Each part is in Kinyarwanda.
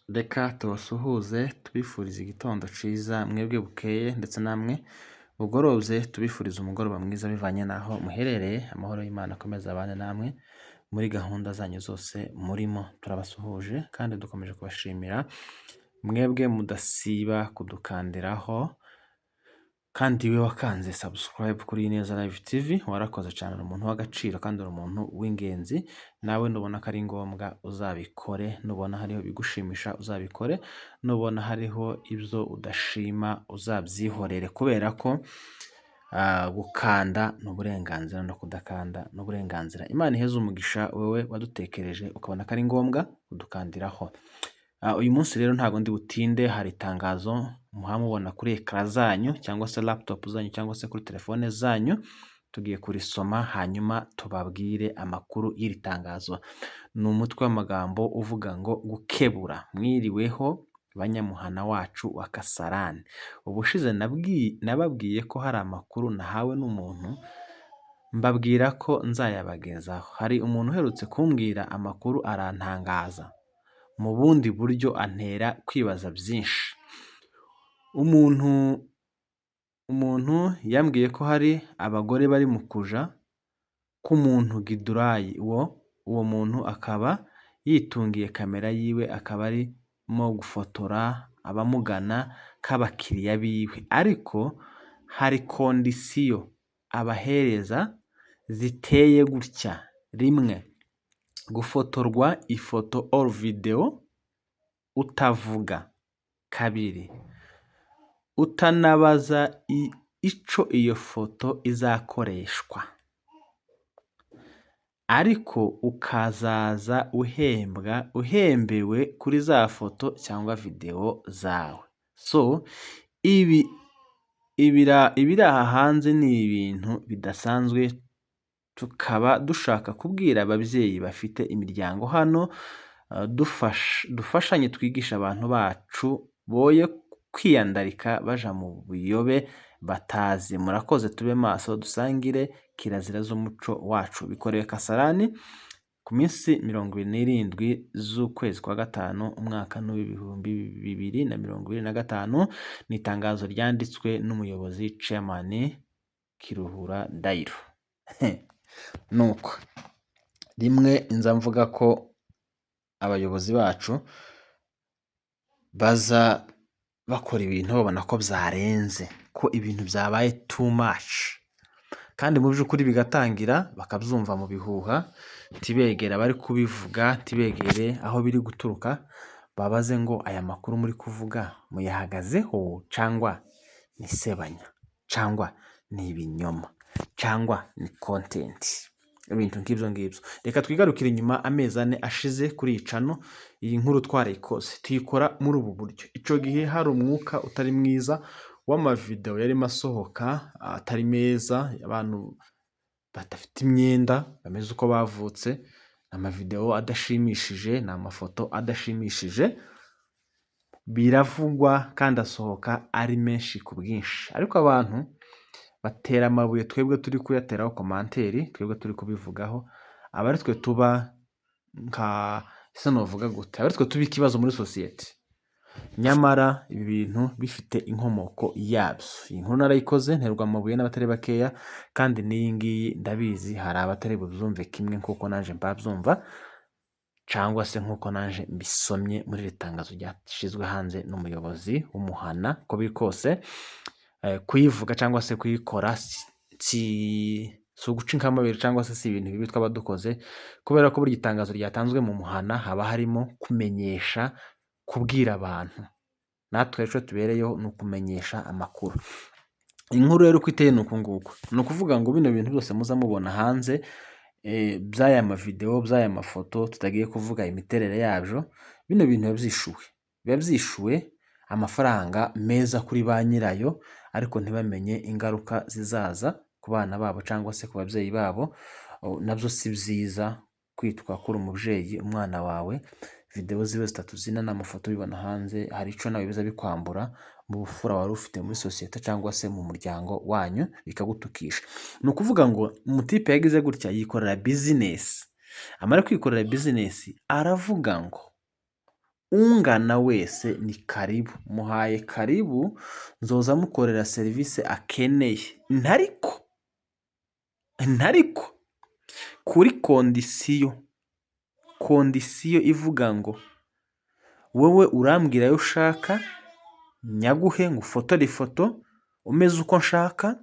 Reka tubasuhuze tubifuriza igitondo ciza mwebwe bukeye ndetse namwe bugorobye tubifuriza umugoroba mwiza bivanye n'aho muherereye. Amahoro y'Imana akomeza abane namwe muri gahunda zanyu zose murimo. Turabasuhuje kandi dukomeje kubashimira mwebwe mudasiba kudukandiraho, kandi we wakanze subscribe kuri Ineza Live TV warakoze cyane, uri umuntu w'agaciro kandi uri umuntu w'ingenzi. Nawe nubona ko ari ngombwa uzabikore, nubona hariho bigushimisha uzabikore, nubona hariho ibyo udashima uzabyihorere, kubera ko gukanda ni uburenganzira no kudakanda ni uburenganzira. Imana iheze umugisha wowe wadutekereje ukabona ko ari ngombwa kudukandiraho. Uyu munsi rero ntabwo ndi butinde, hari itangazo muhamubona kuri ekara zanyu cyangwa se laptop zanyu cyangwa se kuri telefone zanyu. Tugiye kurisoma hanyuma tubabwire amakuru y'iri tangazo. Ni umutwe w'amagambo uvuga ngo gukebura. Mwiriweho banyamuhana wacu wa Kasarani. Ubushize nababwiye ko hari amakuru nahawe n'umuntu, mbabwira ko nzayabagezaho. Hari umuntu uherutse kumbwira amakuru arantangaza mu bundi buryo, antera kwibaza byinshi. Umuntu yambwiye ko hari abagore bari mu kuja k'umuntu Gidurayi. Uwo muntu akaba yitungiye kamera yiwe, akaba arimo gufotora abamugana k'abakiriya biwe, ariko hari kondisiyo abahereza ziteye gutya: rimwe, gufotorwa ifoto or video utavuga; kabiri, utanabaza ico iyo foto izakoreshwa, ariko ukazaza uhembewe kuri za foto cyangwa video zawe. So ibiri aha hanze ni ibintu bidasanzwe, tukaba dushaka kubwira ababyeyi bafite imiryango hano, dufashanye twigisha abantu bacu boye kwiyandarika baja mu buyobe batazi. Murakoze, tube maso dusangire kirazira z'umuco wacu. Bikorewe Kasarani ku minsi 27 z'ukwezi kwa gatanu umwaka n'ibihumbi 2025. Ni itangazo ryanditswe n'umuyobozi chairman Kiruhura Dairo. Nuko rimwe nza mvuga ko abayobozi bacu baza bakora ibintu babona ko byarenze, ko ibintu byabaye too much, kandi mu by'ukuri bigatangira bakabyumva mu bihuha, tibegera bari kubivuga, tibegere aho biri guturuka, babaze ngo aya makuru muri kuvuga muyahagazeho cyangwa ni sebanya, cyangwa ni ibinyoma, cyangwa ni content, ibintu nk'ibyo ngibyo. Reka twigarukire inyuma amezi 4 ashize kuri iyi channel. Iyi nkuru twarayikoze tuyikora muri ubu buryo. Ico gihe hari umwuka utari mwiza w'amavideo yarimo asohoka atari meza, abantu badafite imyenda bameze uko bavutse, amavideo adashimishije, n'amafoto adashimishije, biravugwa kandi asohoka ari menshi ku bwinshi, ariko abantu batera amabuye, twebwe turi kuyateraho komanteri, twebwe turi kubivugaho, abari twe tuba nka novuga gute, abari twe tuba ikibazo muri society. Nyamara ibi bintu bifite inkomoko yabyo. Iyi nkuru narayikoze nterwa amabuye n'abatari bakeya, kandi n'iyi ngiyi ndabizi hari abatari bubyumve kimwe nk'uko naje mbabyumva, cyangwa se nk'uko naje mbisomye muri iri tangazo ryashizwe hanze n'umuyobozi w'umuhana. Ko biri kose kuyivuga cyangwa se kuyikora si uguca inkamabiri cyangwa se si ibintu bibi twaba dukoze, kubera ko buri itangazo ryatanzwe mu muhana haba harimo kumenyesha, kubwira abantu. Natwe ejo tubereyeho ni ukumenyesha amakuru. Inkuru rero uko iteye ni uku nguku, ni ukuvuga ngo bino bintu byose muza mubona hanze, by'aya mavideo, by'aya mafoto, tutagiye kuvuga imiterere yabyo, bino bintu biba byishuwe amafaranga meza kuri ba nyirayo, ariko ntibamenye ingaruka zizaza ku bana babo cyangwa se ku babyeyi babo. Nabyo si byiza kwitwa kuri umubyeyi umwana wawe video zibe 3 zina n'amafoto bibona hanze, hari ico nawe biza bikwambura mu bufura wari ufite muri societe cyangwa se mu muryango wanyu, bikagutukisha. Ni ukuvuga ngo umutipe yagize gutya yikorera business, amara kwikorera business aravuga ngo ungana wese ni karibu, muhaye karibu, nzoza mukorera serivisi akeneye, ntariko kuri kondisiyo ivuga ngo wowe urambwira ayo ushaka, nyaguhe ngufotore ifoto umeze uko nshaka,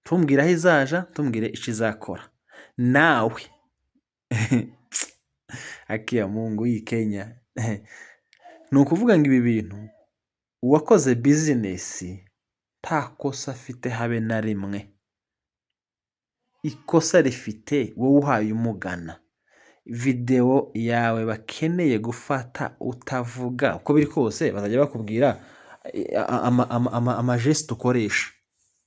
tumbwire aho izaja, tumbwire icyo izakora. Nawe akiya Mungu iyi Kenya ni ukuvuga ngo ibi bintu uwakoze bizinesi nta kosa afite habe na rimwe. Ikosa rifite wowe uhaye umugana videwo yawe bakeneye gufata utavuga, uko biri kose bazajya bakubwira amajesite ukoresha.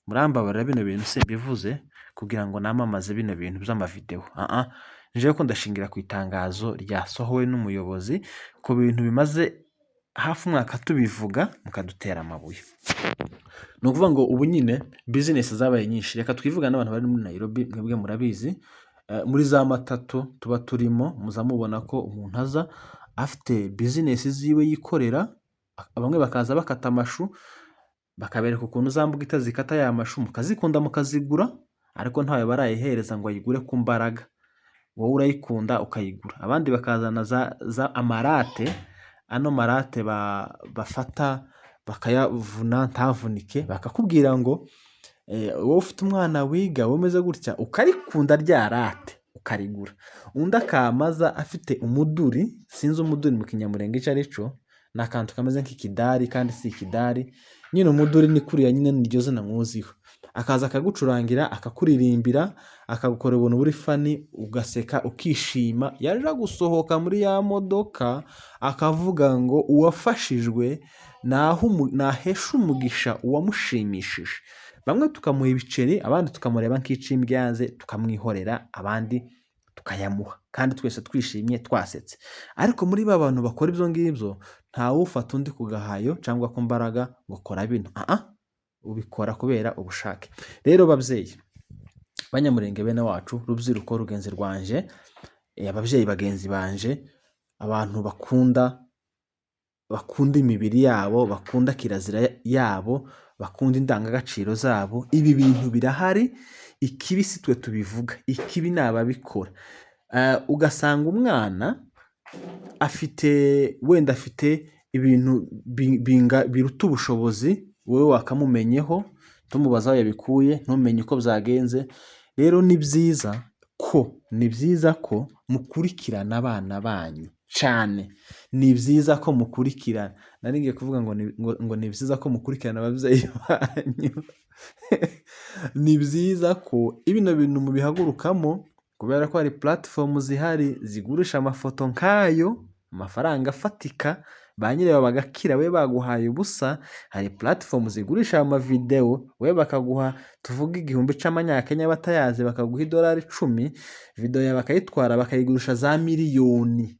Murambabarira bino bintu simbivuze kugira ngo namamaze bino bintu by'amavidewo, njewe ko ndashingira ku itangazo ryasohowe n'umuyobozi ku bintu bimaze hafi umwaka tubivuga mukadutera amabuye. Ni ukuvuga ngo ubu nyine bizinesi zabaye nyinshi. Reka twivuga n'abantu bari muri Nairobi, mwebwe murabizi, muri za matatu tuba turimo muza mubona ko umuntu aza afite bizinesi ziwe yikorera, bamwe bakaza bakata amashu, bakabereka ukuntu za mbugita zikata ya mashu, mukazikunda mukazigura, ariko ntawe barayihereza ngo ayigure ku mbaraga, wowe urayikunda ukayigura. Abandi bakazana za amarate, ano marate bafata bakayavuna ntavunike, bakakubwira ngo wowe ufite umwana wiga umeze gutya, ukarikunda rya rate ukarigura. Undi akamaza afite umuduri, sinzi umuduri mu kinyamurenge icyo ari cyo, ni akantu kameze nk'ikidari kandi si ikidari, nyine umuduri ni kuriya nyine niryo zina nkuziho. Akaza akagucurangira, akakuririmbira, akagukora ubuntu buri fani, ugaseka ukishima. Yaje gusohoka muri ya modoka akavuga ngo uwafashijwe nahesha umugisha uwamushimishije. Bamwe tukamuha ibiceri, abandi tukamureba nk'icimbi yanze tukamwihorera, abandi tukayamuha, kandi twese twishimye twasetse. Ariko muri ba bantu bakora ibyo ngibyo ntawufata undi ku gahayo cyangwa ku mbaraga ngo kora bino, ubikora kubera ubushake. Rero babyeyi banyamurenge bene wacu, rubyiruko rugenzi rwanje, ababyeyi bagenzi banje, abantu bakunda imibiri yabo, bakunda kirazira yabo, bakunda indangagaciro zabo, ibi bintu birahari. Ikibi si twe tubivuga, ikibi ni ababikora. Ugasanga umwana wenda afite ibintu biruta ubushobozi, wowe wakamumenyeho, tumubaza aho yabikuye, ntumenye uko byagenze. Rero ni byiza ko mukurikirana abana banyu cyane. Ni byiza ko mukurikirana, nari ngiye kuvuga ngo ni byiza ko mukurikirana ababyeyi banyu. Ni byiza ko ibino bintu mubihagurukamo, kubera ko hari platform zihari zigurisha amafoto nk'ayo, amafaranga afatika, ba nyirayo bagakira, we baguhaye ubusa. Hari platform zigurisha amavidewo, we bakaguha tuvuga 1000 cy'amanyakenya batayazi, bakaguha $10, video yawe bakayitwara bakayigurisha za miliyoni.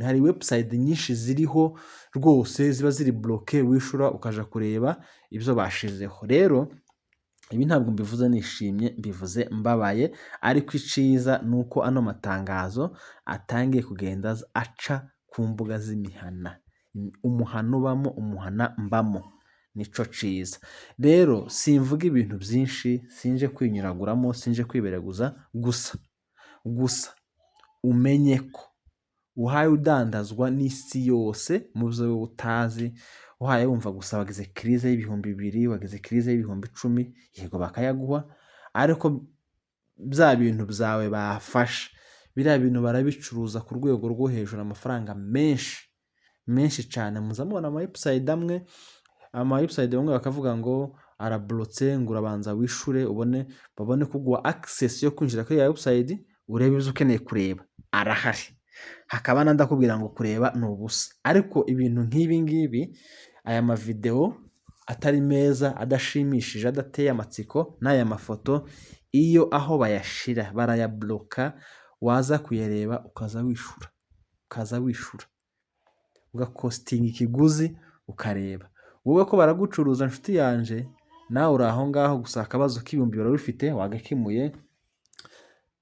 Hari website nyinshi ziriho rwose ziba ziri bloke, wishura ukaja kureba ibyo bashizeho. Rero ibi ntabwo mbivuze nishimye, mbivuze mbabaye, ariko iciza nuko ano matangazo atangiye kugenda aca ku mbuga z'imihana. Umuhano ubamo, umuhana mbamo, nico ciza. Rero simvuga ibintu byinshi, sinje kwinyuraguramo, sinje kwibereguza, gusa umenye ko uhaye udandazwa n'isi yose mu byo utazi. Uhaye wumva gusa wagize crise y'ibihumbi 2, wagize crise y'ibihumbi 10, yego bakayaguha, ariko bya bintu byawe bafashe, biriya bintu barabicuruza ku rwego rwo hejuru, amafaranga menshi cyane. Muzamubona ama-website amwe, bamwe bakavuga ngo arablotse, ngo urabanza wishure babone kuguha access yo kwinjira kuri ya website, urebe ibyo ukeneye kureba, arahari. Hakaba ndakubwira ngo kureba ni ubusa. Ariko ibintu nk'ibi ngibi, aya mavideo atari meza, adashimishije, adateye amatsiko, n'aya mafoto, iyo aho bayashira barayabloka, waza kuyareba ukaza wishura ugakostinga ikiguzi ukareba. Wowe ko baragucuruza nshuti yanje, nawe uri aho ngaho gusa akabazo k'ibihumbi barabifite, wagakemuye,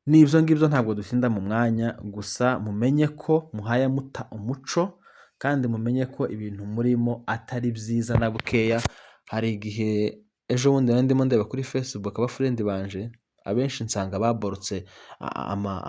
n'ibyo ngibyo ntabwo dutinda mu mwanya, gusa mumenye ko muhaye muta umuco kandi mumenye ko ibintu murimo atari byiza na bukeya. Hari igihe ejo bundi nari ndimo ndeba kuri Facebook abafurendi banje abenshi nsanga baborotse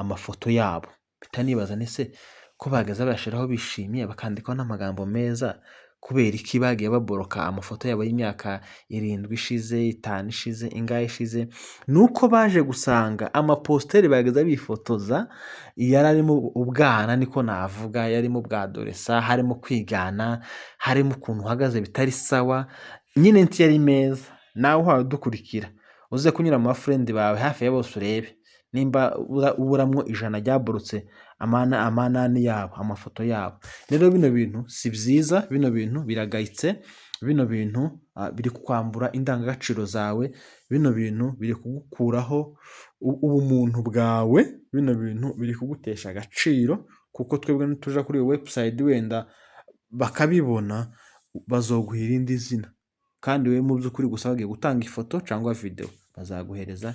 amafoto yabo, mpita nibaza nese ko bageze bayashiraho bishimye bakandikaho n'amagambo meza, kubera iki bagiye baboroka amafoto yabo y'imyaka 7 ishize, 5 ishize, ingahe ishize? Nuko baje gusanga amaposteri bageze bifotoza yari arimo ubwana, niko navuga, yarimo bwadoresa, harimo kwigana, harimo ukuntu uhagaze bitari sawa, nyine ntiyari meza. Nawe uhawe dukurikira uze kunyura mu bafurendi bawe hafi ya bose urebe nimba uburamwo 100 ryaborotse amanani yabo amafoto yabo. Rero bino bintu si byiza, bino bintu biragayitse, bino bintu biri kwambura indangagaciro zawe, bino bintu biri kugukuraho ubumuntu bwawe, bino bintu biri kugutesha agaciro, kuko twebwe nituja kuri iyo website wenda bakabibona bazoguha irindi zina, kandi wewe mu by'ukuri gusa bagiye gutanga ifoto cyangwa video bazaguhereza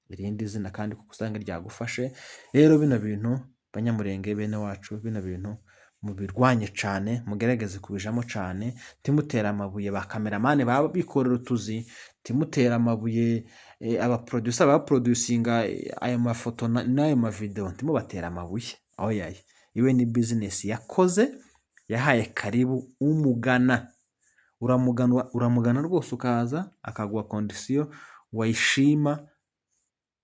irindi zina kandi kuko usanga ryagufashe. Rero bino bintu banyamurenge bene wacu, bino bintu mubirwanye cyane, mugerageze kubijamo cyane, timutera amabuye ba cameraman baba bikorera utuzi, timutera amabuye abaproducer baproducinga aya mafoto n'ayo mavideo, timubatera amabuye. Aho yaye iwe ni business yakoze, yahaye karibu umugana, uramugana rwose ukaza akaguha condition wayishima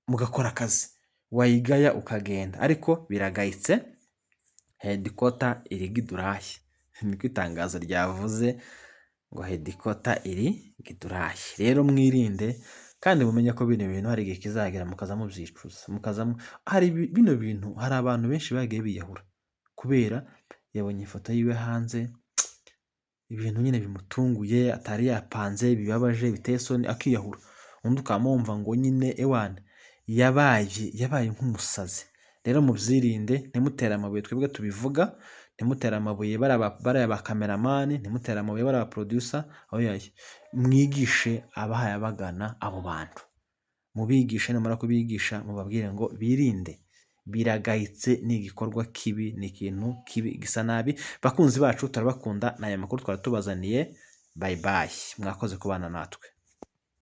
mugakora akazi, wayigaya ukagenda. Ariko biragayitse, headquarter iri Gidurahi, niko itangazo ryavuze ngo headquarter iri Gidurahi. Rero mwirinde kandi mumenye ko bino bintu hari igihe kizagera mukaza mubyicuza, hari bino bintu, hari abantu benshi bagiye biyahura kubera yabonye ifoto yiwe hanze, ibintu nyine bimutunguye atari yapanze, bibabaje, biteye isoni, akiyahura. Undi ukamwumva ngo nyine ewana yabaye nk'umusazi. Rero mubyirinde, ntimutera amabuye twebwe tubivuga, ntimutera amabuye bariya ba cameraman, ntimutera amabuye bariya producer. Aho yaye mwigishe abahaye abagana abo bantu, mubigishe, namara kubigisha mubabwire ngo birinde, biragayitse, ni igikorwa kibi, ni ikintu kibi gisa nabi. Bakunzi bacu turabakunda, n'aya makuru twari tubazaniye. Bye bye, mwakoze kubana natwe.